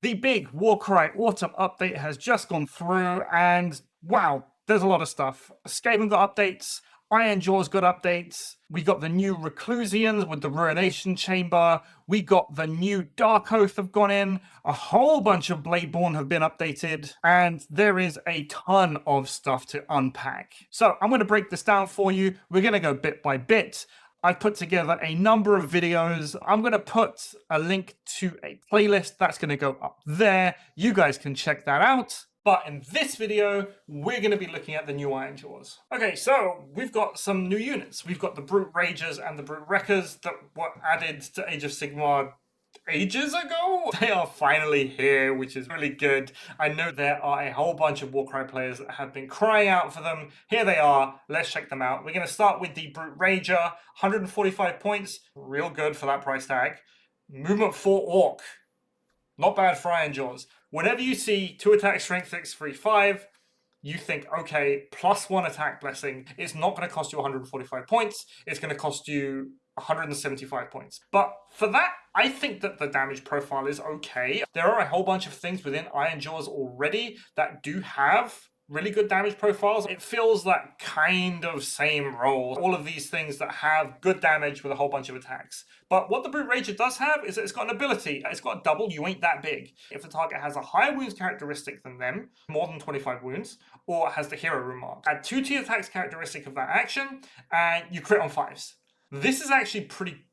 The big Warcry Autumn update has just gone through, and wow, there's a lot of stuff. Skaven got updates, IRONJAWZ got updates, we got the new Reclusians with the Ruination Chamber, we got the new Dark Oath have gone in, a whole bunch of Bladeborn have been updated, and there is a ton of stuff to unpack. So I'm going to break this down for you. We're going to go bit by bit. I've put together a number of videos. I'm going to put a link to a playlist that's going to go up there. You guys can check that out. But in this video, we're going to be looking at the new IRONJAWZ. Okay, so we've got some new units. We've got the Brute Ragers and the Brute Wreckers that were added to Age of Sigmar ages ago. They are finally here, which is really good. I know there are a whole bunch of Warcry players that have been crying out for them. Here they are. Let's check them out. We're going to start with the Brute Rager, 145 points. Real good for that price tag. Movement 4 Orc. Not bad for IRONJAWZ. Whenever you see 2 attack, strength 6, 3, 5, you think, okay, +1 attack blessing. It's not going to cost you 145 points. It's going to cost you 175 points. But for that, I think that the damage profile is okay. There are a whole bunch of things within IRONJAWZ already that do have really good damage profiles. It feels that kind of same role. All of these things that have good damage with a whole bunch of attacks. But what the Brute Rager does have is that it's got an ability. It's got a double, you ain't that big. If the target has a higher wounds characteristic than them, more than 25 wounds, or has the hero rune mark, add 2 to the attacks characteristic of that action, and you crit on 5s. This is actually pretty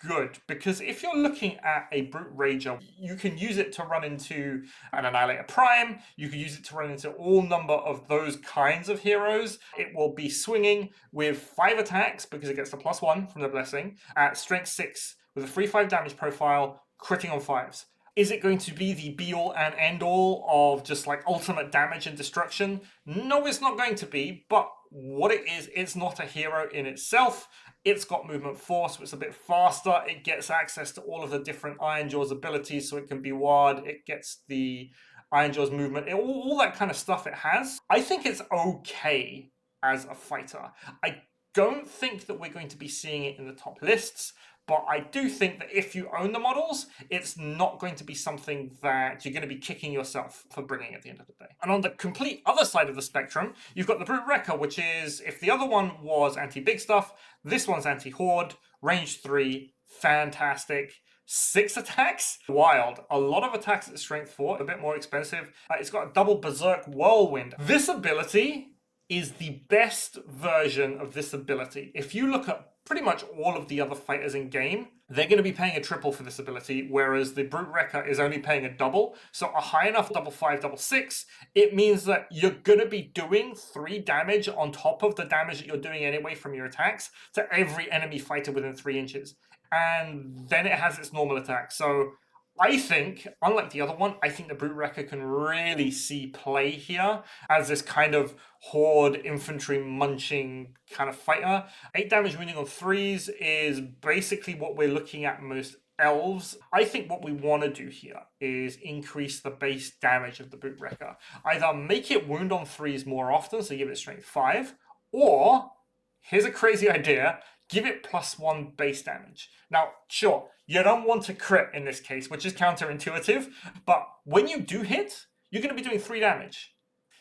good, because if you're looking at a Brute Rager, you can use it to run into an Annihilator Prime, you can use it to run into all number of those kinds of heroes. It will be swinging with 5 attacks, because it gets the +1 from the blessing, at strength 6, with a 3-5 damage profile, critting on 5s. Is it going to be the be-all and end-all of just like ultimate damage and destruction? No, it's not going to be, but what it is, it's not a hero in itself. It's got movement 4, so it's a bit faster. It gets access to all of the different IRONJAWZ abilities, so it can be ward. It gets the IRONJAWZ movement, all that kind of stuff it has. I think it's okay as a fighter. I don't think that we're going to be seeing it in the top lists, but I do think that if you own the models, it's not going to be something that you're going to be kicking yourself for bringing at the end of the day. And on the complete other side of the spectrum, you've got the Brute Wrecker, which is, if the other one was anti-big stuff, this one's anti-horde, range 3, fantastic. 6 attacks? Wild. A lot of attacks at strength 4, a bit more expensive. It's got a double Berserk Whirlwind. This ability is the best version of this ability. If you look at pretty much all of the other fighters in game, they're going to be paying a triple for this ability, whereas the Brute Wrecker is only paying a double. So a high enough double 5, double 6, it means that you're going to be doing 3 damage on top of the damage that you're doing anyway from your attacks to every enemy fighter within 3 inches. And then it has its normal attack. So I think, unlike the other one, I think the Brute Wrecker can really see play here as this kind of horde infantry munching kind of fighter. 8 damage wounding on 3s is basically what we're looking at most elves. I think what we want to do here is increase the base damage of the Brute Wrecker. Either make it wound on 3s more often, so give it strength 5, or, here's a crazy idea, give it +1 base damage. Now, sure, you don't want to crit in this case, which is counterintuitive, but when you do hit, you're going to be doing 3 damage.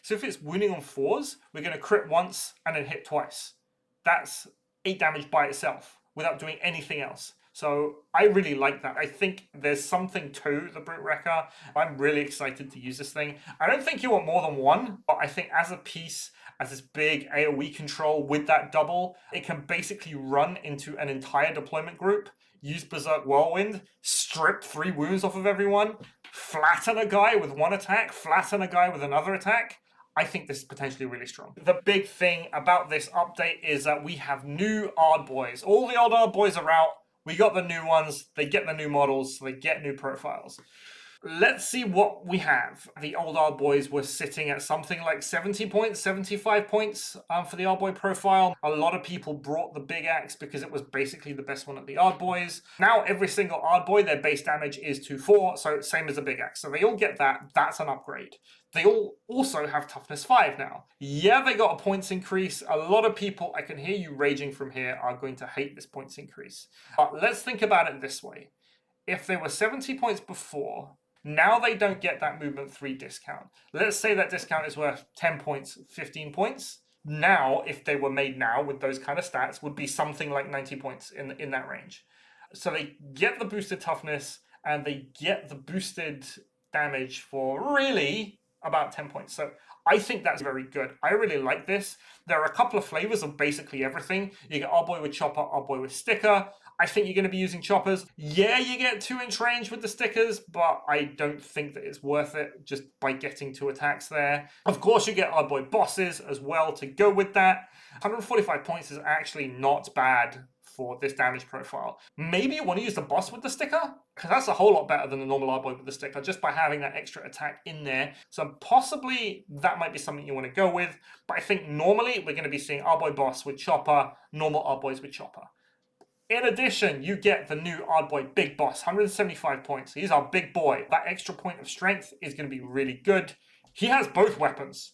So if it's wounding on 4s, we're going to crit once and then hit twice. That's 8 damage by itself without doing anything else. So I really like that. I think there's something to the Brute Wrecker. I'm really excited to use this thing. I don't think you want more than 1, but I think as a piece, as this big AoE control with that double, it can basically run into an entire deployment group, use Berserk Whirlwind, strip 3 wounds off of everyone, flatten a guy with 1 attack, flatten a guy with another attack. I think this is potentially really strong. The big thing about this update is that we have new Ard boys. All the old Ard boys are out. We got the new ones. They get the new models. So they get new profiles. Let's see what we have. The old Ard boys were sitting at something like 70 points, 75 points for the Ard boy profile. A lot of people brought the big axe because it was basically the best one at the Ard boys. Now every single Ard boy, their base damage is 2-4, so same as the big axe. So they all get that. That's an upgrade. They all also have toughness 5 now. Yeah, they got a points increase. A lot of people, I can hear you raging from here, are going to hate this points increase. But let's think about it this way. If they were 70 points before, Now they don't get that movement 3 discount. Let's say that discount is worth 10 points, 15 points. Now, if they were made now with those kind of stats, would be something like 90 points in that range. So they get the boosted toughness and they get the boosted damage for really about 10 points. So I think that's very good. I really like this. There are a couple of flavors of basically everything. You get Our Boy with Chopper, Our Boy with Sticker. I think you're going to be using choppers. Yeah, you get 2-inch range with the stickers, but I don't think that it's worth it just by getting 2 attacks there. Of course, you get Our Boy bosses as well to go with that. 145 points is actually not bad for this damage profile. Maybe you want to use the boss with the sticker, because that's a whole lot better than the normal Our Boy with the sticker, just by having that extra attack in there. So possibly that might be something you want to go with, but I think normally we're going to be seeing Our Boy boss with Chopper, normal Our Boys with Chopper. In addition, you get the new Our Boy Big Boss, 175 points. He's our big boy. That extra point of strength is going to be really good. He has both weapons.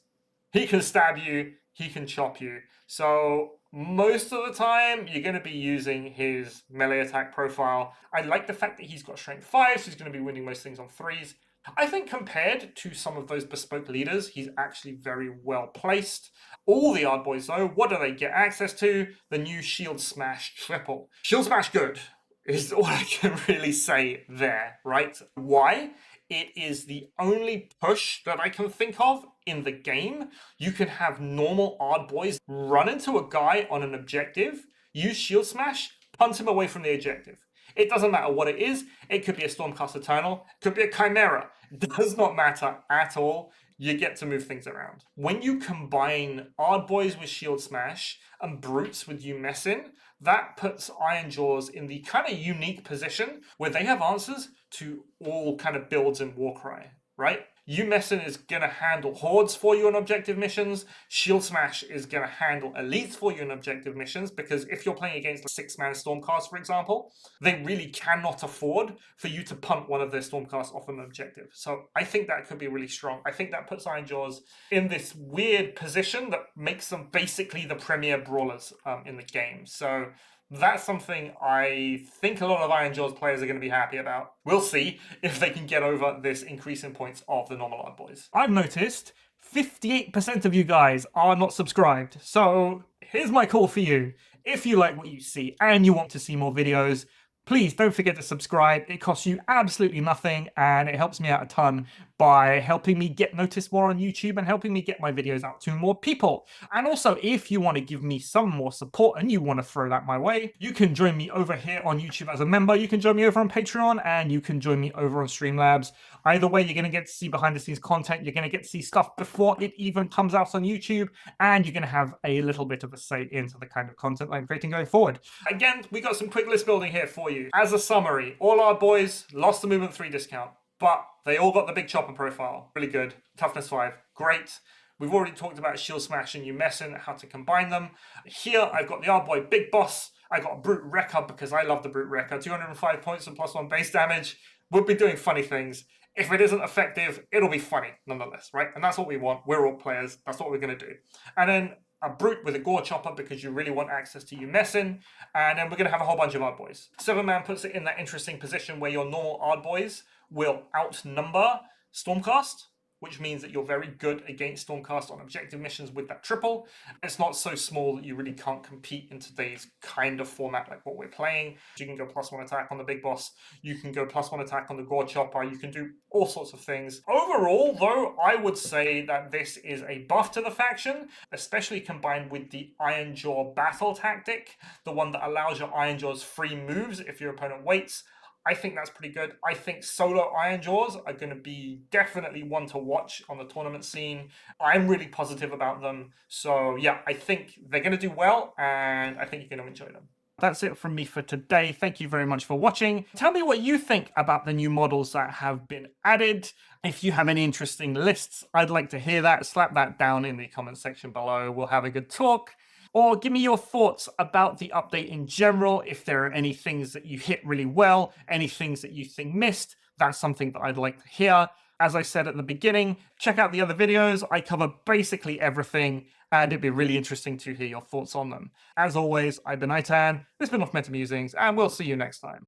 He can stab you, he can chop you. So most of the time, you're going to be using his melee attack profile. I like the fact that he's got strength 5, so he's going to be winning most things on 3s. I think compared to some of those bespoke leaders, he's actually very well placed. All the Our Boys, though, what do they get access to? The new Shield Smash triple. Shield Smash good is all I can really say there, right? Why? It is the only push that I can think of in the game. You can have normal Our Boys run into a guy on an objective, use Shield Smash, punt him away from the objective. It doesn't matter what it is. It could be a Stormcast Eternal. It could be a Chimera. It does not matter at all. You get to move things around. When you combine Our Boys with Shield Smash and Brutes with you messing, that puts IRONJAWZ in the kind of unique position where they have answers to all kind of builds in Warcry, right? UMessing is going to handle hordes for you on objective missions. Shield Smash is going to handle elites for you in objective missions, because if you're playing against a 6-man Stormcast, for example, they really cannot afford for you to punt one of their Stormcasts off an objective. So I think that could be really strong. I think that puts IRONJAWZ in this weird position that makes them basically the premier brawlers in the game. So that's something I think a lot of IRONJAWZ players are going to be happy about. We'll see if they can get over this increase in points of the normal Our Boys. I've noticed 58% of you guys are not subscribed. So here's my call for you. If you like what you see and you want to see more videos, please don't forget to subscribe. It costs you absolutely nothing and it helps me out a ton by helping me get noticed more on YouTube and helping me get my videos out to more people. And also, if you want to give me some more support and you want to throw that my way, you can join me over here on YouTube as a member. You can join me over on Patreon and you can join me over on Streamlabs. Either way, you're going to get to see behind the scenes content. You're going to get to see stuff before it even comes out on YouTube, and you're going to have a little bit of a say into the kind of content I'm creating going forward. Again, we got some quick list building here for you. As a summary, all Our Boys lost the movement 3 discount, but they all got the big chopper profile. Really good. Toughness 5. Great. We've already talked about Shield Smash and UMessing, how to combine them. Here, I've got the Our Boy Big Boss. I got Brute Wrecker because I love the Brute Wrecker. 205 points and +1 base damage. We'll be doing funny things. If it isn't effective, it'll be funny nonetheless, right? And that's what we want. We're all players. That's what we're going to do. And then a Brute with a Gore Chopper because you really want access to UMessing. And then we're going to have a whole bunch of Our Boys. 7-man puts it in that interesting position where your normal Our Boys will outnumber Stormcast, which means that you're very good against Stormcast on objective missions with that triple. It's not so small that you really can't compete in today's kind of format like what we're playing. You can go +1 attack on the Big Boss. You can go +1 attack on the Gore Chopper. You can do all sorts of things. Overall, though, I would say that this is a buff to the faction, especially combined with the IRONJAWZ battle tactic, the one that allows your IRONJAWZ free moves if your opponent waits. I think that's pretty good. I think solo IRONJAWZ are going to be definitely one to watch on the tournament scene. I'm really positive about them. So yeah, I think they're going to do well, and I think you're going to enjoy them. That's it from me for today. Thank you very much for watching. Tell me what you think about the new models that have been added. If you have any interesting lists, I'd like to hear that. Slap that down in the comment section below. We'll have a good talk. Or give me your thoughts about the update in general. If there are any things that you hit really well, any things that you think missed, that's something that I'd like to hear. As I said at the beginning, check out the other videos. I cover basically everything, and it'd be really interesting to hear your thoughts on them. As always, I've been Itan, this has been Off Meta Musings, and we'll see you next time.